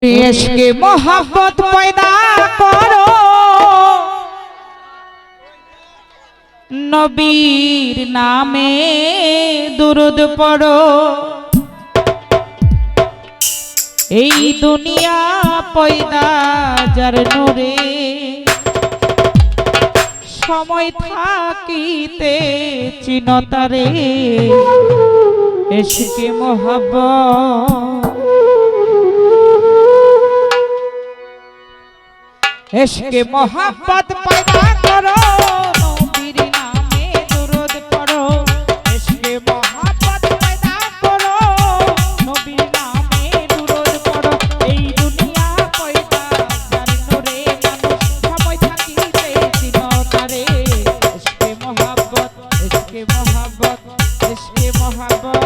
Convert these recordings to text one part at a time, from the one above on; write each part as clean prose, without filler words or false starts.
इश्क़ मोहब्बत पैदा करो नबीर नामे दुरूद पढ़ो এই দুনিয়া পয়দা যার নূরে সময় থাকিতে চিনতারে ইশকে মোহাব্বত इश्क़ मोहब्बत पैदा करो नबीर नामे दुरूद पढ़ो इश्क़ मोहब्बत पैदा करो नबीर नामे दुरूद पढ़ो এই দুনিয়া পয়দা যার নূরে মানুষ সময় থাকিতে চিনো তারে इश्क़ मोहब्बत इश्क़ मोहब्बत इश्क़ मोहब्बत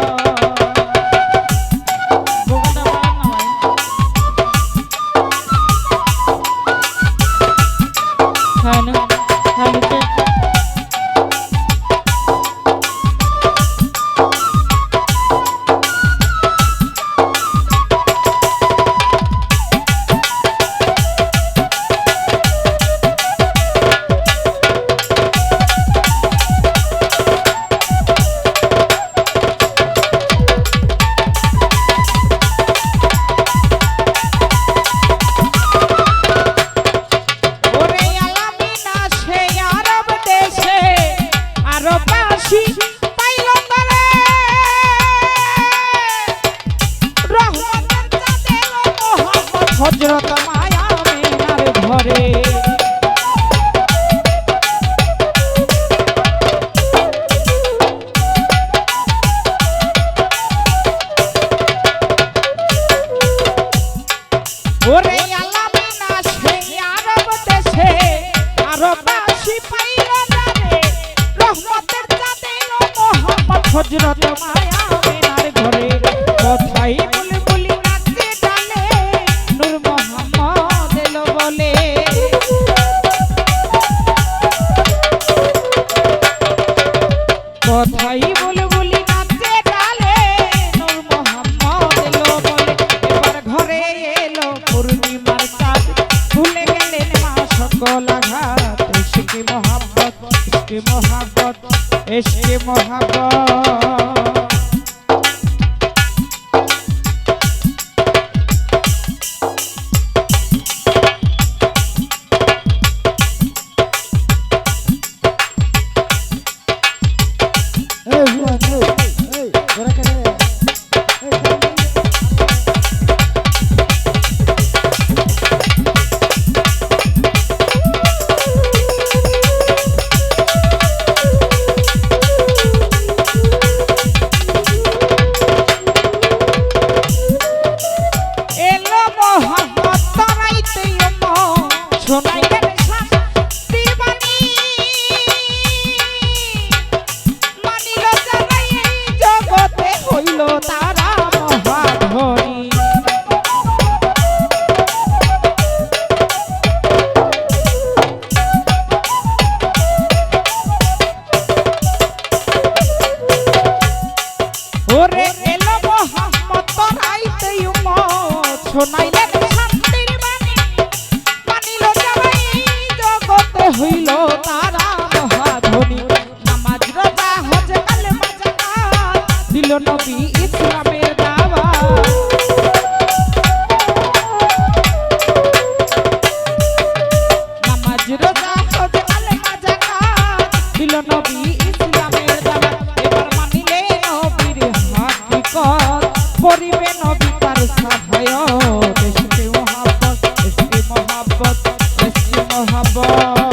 हजरत माया मेनार घरे ओरे आलामिना से अरब देशे अरबवासी पाइल ना रे रहमतेर चाँदे ओ मोहम्मद हजरत माया मेनार घरे कोथाय बुलबुली नाचे डाले नूर मोहम्मद एलो बोले कोथाय बुलबुली नाचे डाले नूर मोहम्मद एलो बोले एबार घरे एलो पूर्णिमार चाँद भूले गेलेन मा सकल आघात इश्क़ मोहब्बत इश्क़ मोहब्बत इश्क़ मोहब्बत ओरे एलो मोहम्मद तराइते उम्मत शोनाइलेन शांतिर बाणी मानिलो जाबाई जगते हইল तारा महाधनी नामाज रोजा हज कलेमा जाकात दिलो नबी इस्लामेर दाওয়াত नामाज रोजा हज कलेमा जाकात दिलो नबी इस्लामेर दाওয়াত एबार मानिले পরিবে নবী তার সাহায়ত ইশকে মোহাব্বত ইশকে মোহাব্বত ইশকে মোহাব্বত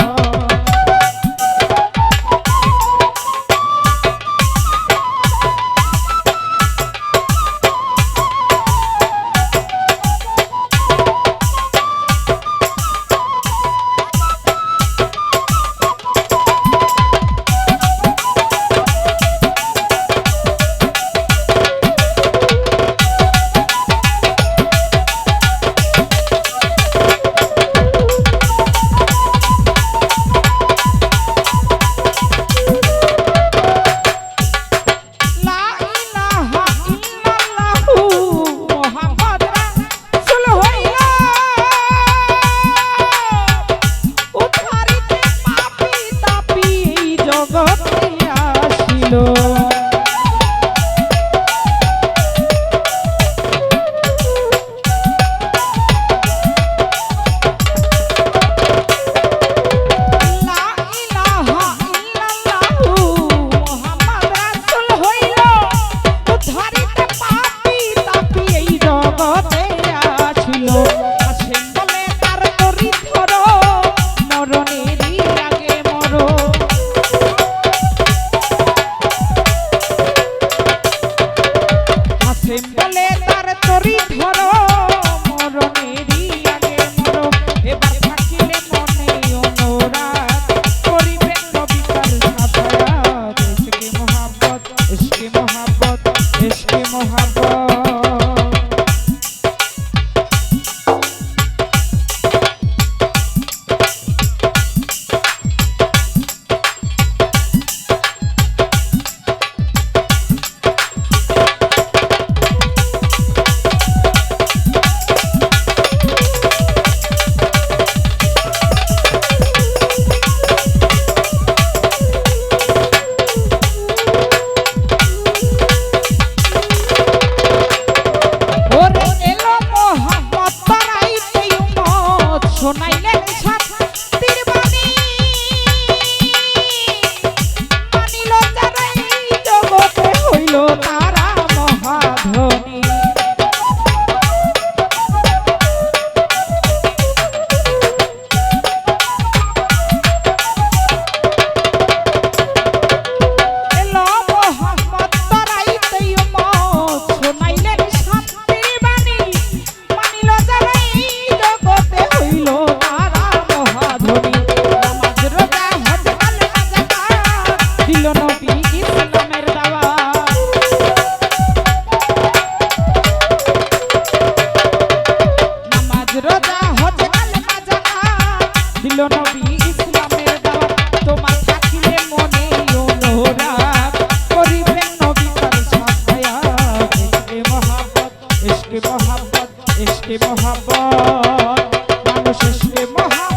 মহাব্বত, ইশকে মহাব্বত, মানুষ ইশকে মহাব্বত।